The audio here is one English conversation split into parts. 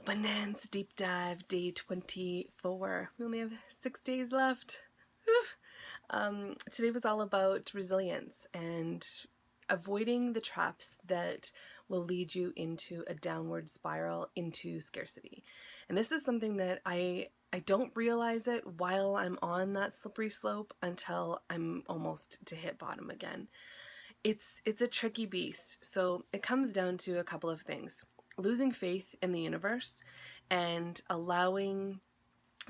Abundance Deep Dive Day 24. We only have 6 days left. Today was all about resilience and avoiding the traps that will lead you into a downward spiral into scarcity. And this is something that I don't realize it while I'm on that slippery slope until I'm almost to hit bottom again. It's a tricky beast. So it comes down to a couple of things. Losing faith in the universe and allowing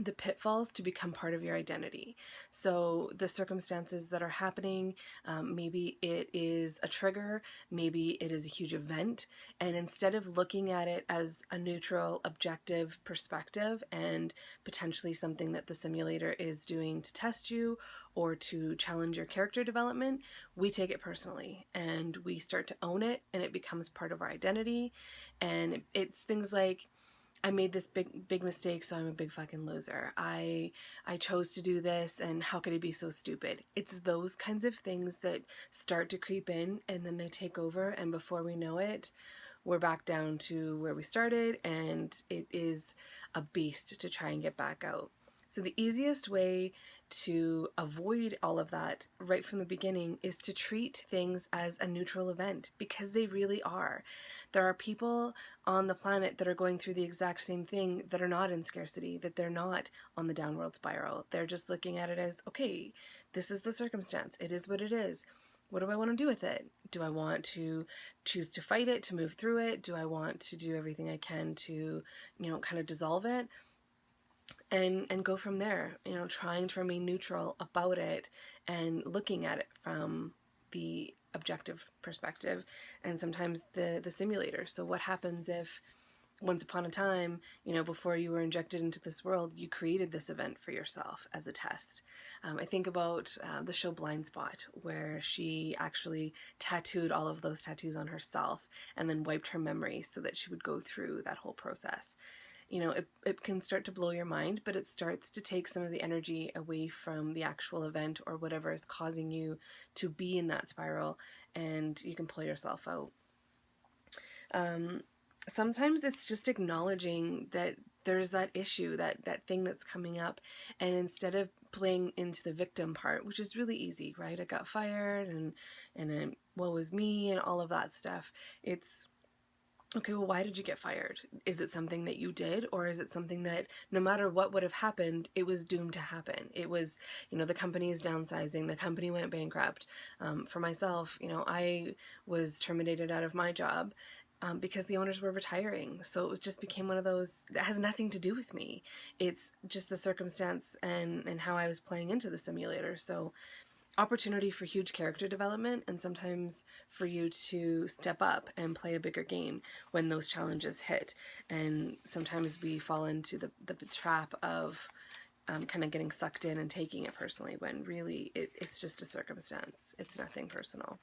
the pitfalls to become part of your identity. So the circumstances that are happening, maybe it is a trigger, maybe it is a huge event, and instead of looking at it as a neutral, objective perspective and potentially something that the simulator is doing to test you or to challenge your character development, we take it personally and we start to own it, and it becomes part of our identity. And it's things like, I made this big mistake, so I'm a big fucking loser. I chose to do this, and how could I be so stupid? It's those kinds of things that start to creep in, and then they take over, and before we know it, we're back down to where we started, and it is a beast to try and get back out. So the easiest way to avoid all of that right from the beginning is to treat things as a neutral event, because they really are. There are people on the planet that are going through the exact same thing that are not in scarcity, that they're not on the downward spiral. They're just looking at it as, okay, this is the circumstance. It is what it is. What do I want to do with it? Do I want to choose to fight it, to move through it? Do I want to do everything I can to, kind of dissolve it? And go from there, trying to remain neutral about it and looking at it from the objective perspective and sometimes the simulator. So what happens if once upon a time, before you were injected into this world, you created this event for yourself as a test? I think about the show Blind Spot, where she actually tattooed all of those tattoos on herself and then wiped her memory so that she would go through that whole process. It can start to blow your mind, but it starts to take some of the energy away from the actual event or whatever is causing you to be in that spiral, and you can pull yourself out. Sometimes it's just acknowledging that there's that issue, that thing that's coming up, and instead of playing into the victim part, which is really easy, right? I got fired and woe is me and all of that stuff. It's okay, well, why did you get fired? Is it something that you did, or is it something that no matter what would have happened, it was doomed to happen? It was, the company is downsizing, the company went bankrupt. For myself, I was terminated out of my job because the owners were retiring. So it just became one of those that has nothing to do with me. It's just the circumstance and how I was playing into the simulator. So opportunity for huge character development, and sometimes for you to step up and play a bigger game when those challenges hit. And sometimes we fall into the trap of kind of getting sucked in and taking it personally, when really it's just a circumstance. It's nothing personal.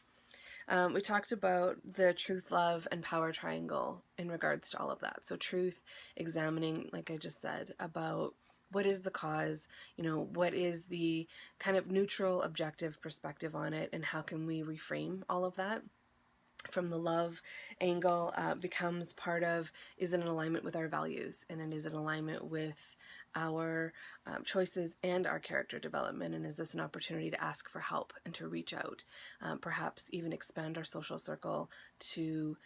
We talked about the truth, love, and power triangle in regards to all of that. So truth, examining, like I just said, about what is the cause, what is the kind of neutral, objective perspective on it, and how can we reframe all of that? From the love angle, becomes part of, is it in alignment with our values, and is it in alignment with our choices and our character development, and is this an opportunity to ask for help and to reach out, perhaps even expand our social circle to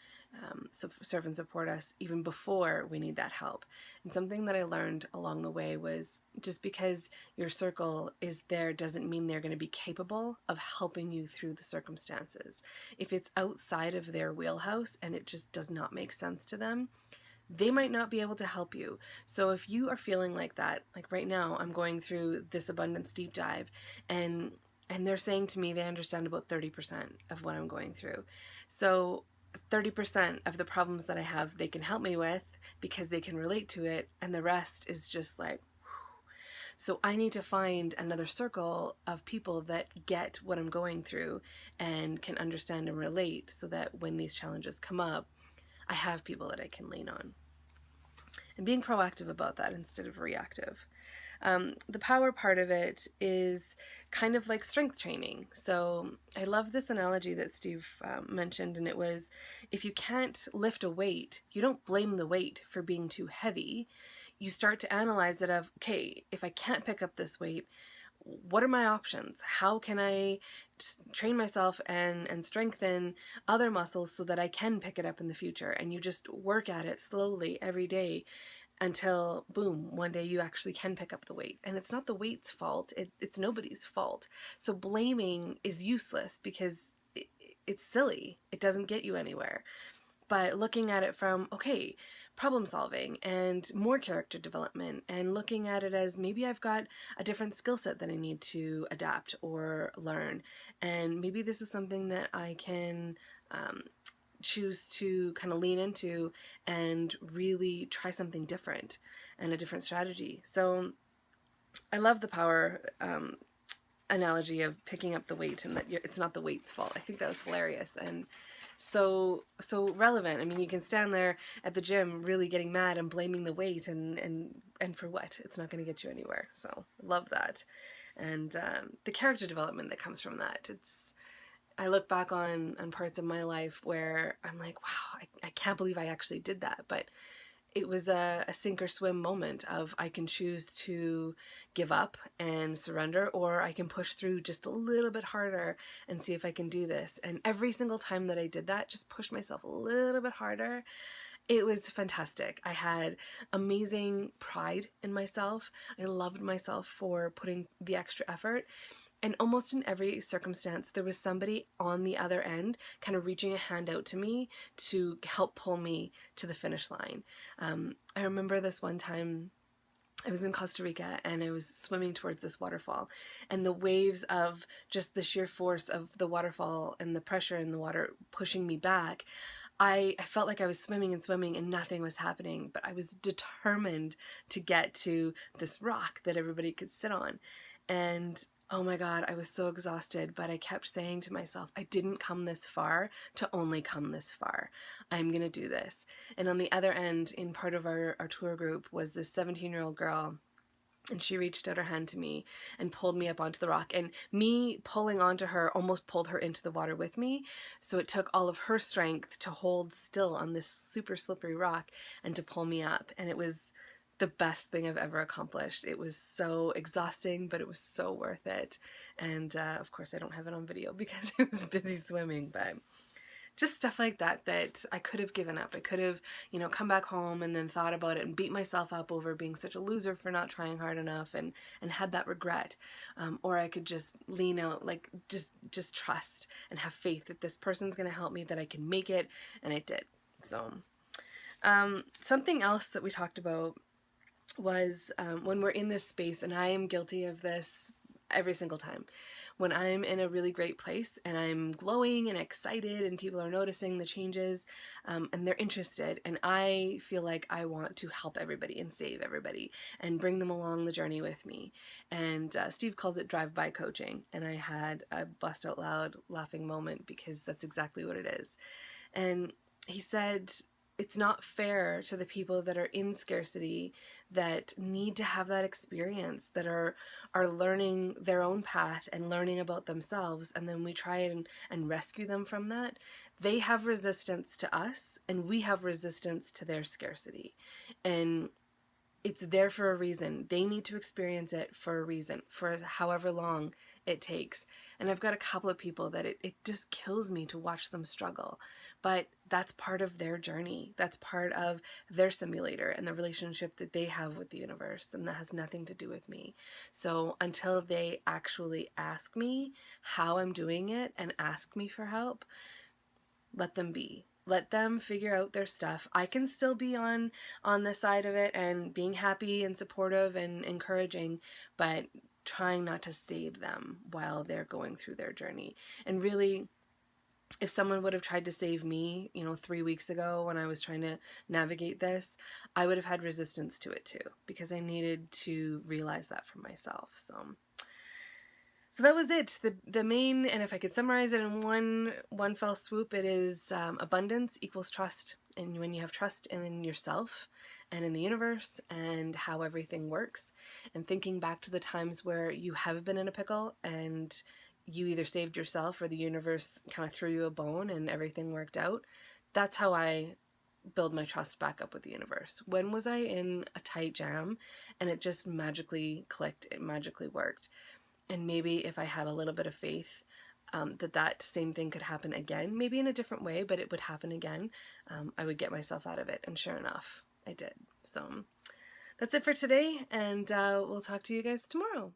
serve and support us even before we need that help. And something that I learned along the way was, just because your circle is there doesn't mean they're going to be capable of helping you through the circumstances. If it's outside of their wheelhouse and it just does not make sense to them, they might not be able to help you. So if you are feeling like that, like right now, I'm going through this abundance deep dive, and they're saying to me they understand about 30% of what I'm going through. So 30% of the problems that I have, they can help me with because they can relate to it, and the rest is just like, whew. So I need to find another circle of people that get what I'm going through and can understand and relate, so that when these challenges come up, I have people that I can lean on. And being proactive about that instead of reactive. The power part of it is kind of like strength training. So I love this analogy that Steve mentioned, and it was, if you can't lift a weight, you don't blame the weight for being too heavy. You start to analyze it of, okay, if I can't pick up this weight, what are my options? How can I train myself and strengthen other muscles so that I can pick it up in the future? And you just work at it slowly every day until, boom, one day you actually can pick up the weight. And it's not the weight's fault. It's nobody's fault. So blaming is useless because it's silly. It doesn't get you anywhere. But looking at it from, okay, problem solving and more character development, and looking at it as, maybe I've got a different skill set that I need to adapt or learn, and maybe this is something that I can choose to kind of lean into and really try something different and a different strategy. So I love the power analogy of picking up the weight, and that it's not the weight's fault. I think that was hilarious and so relevant. I mean, you can stand there at the gym really getting mad and blaming the weight, and for what? It's not going to get you anywhere. So love that. And the character development that comes from that. I look back on parts of my life where I'm like, wow, I can't believe I actually did that. But it was a sink or swim moment of, I can choose to give up and surrender, or I can push through just a little bit harder and see if I can do this. And every single time that I did that, just push myself a little bit harder, it was fantastic. I had amazing pride in myself. I loved myself for putting the extra effort. And almost in every circumstance, there was somebody on the other end kind of reaching a hand out to me to help pull me to the finish line. I remember this one time, I was in Costa Rica and I was swimming towards this waterfall, and the waves of just the sheer force of the waterfall and the pressure in the water pushing me back, I felt like I was swimming and nothing was happening, but I was determined to get to this rock that everybody could sit on. And oh my God, I was so exhausted, but I kept saying to myself, I didn't come this far to only come this far. I'm going to do this. And on the other end, in part of our tour group, was this 17-year-old girl, and she reached out her hand to me and pulled me up onto the rock. And me pulling onto her almost pulled her into the water with me. So it took all of her strength to hold still on this super slippery rock and to pull me up. And it was the best thing I've ever accomplished. It was so exhausting, but it was so worth it. And of course I don't have it on video because I was busy swimming, but just stuff like that that I could have given up. I could have, come back home and then thought about it and beat myself up over being such a loser for not trying hard enough and had that regret. Or I could just lean out, like just trust and have faith that this person's going to help me, that I can make it, and I did. So something else that we talked about was when we're in this space, and I am guilty of this every single time, when I'm in a really great place and I'm glowing and excited and people are noticing the changes and they're interested, and I feel like I want to help everybody and save everybody and bring them along the journey with me. And Steve calls it drive-by coaching, and I had a bust out loud laughing moment because that's exactly what it is. And he said, it's not fair to the people that are in scarcity, that need to have that experience, that are learning their own path and learning about themselves, and then we try and rescue them from that. They have resistance to us, and we have resistance to their scarcity. And it's there for a reason. They need to experience it for a reason, for however long it takes. And I've got a couple of people that it just kills me to watch them struggle. But that's part of their journey. That's part of their simulator and the relationship that they have with the universe. And that has nothing to do with me. So until they actually ask me how I'm doing it and ask me for help, let them be. Let them figure out their stuff. I can still be on this side of it and being happy and supportive and encouraging, but trying not to save them while they're going through their journey. And really, if someone would have tried to save me, 3 weeks ago when I was trying to navigate this, I would have had resistance to it too, because I needed to realize that for myself. So that was it. The main, and if I could summarize it in one fell swoop, it is abundance equals trust. And when you have trust in yourself and in the universe and how everything works, and thinking back to the times where you have been in a pickle and you either saved yourself or the universe kind of threw you a bone and everything worked out. That's how I build my trust back up with the universe. When was I in a tight jam and it just magically clicked, it magically worked? And maybe if I had a little bit of faith, that same thing could happen again, maybe in a different way, but it would happen again, I would get myself out of it. And sure enough, I did. So that's it for today, and we'll talk to you guys tomorrow.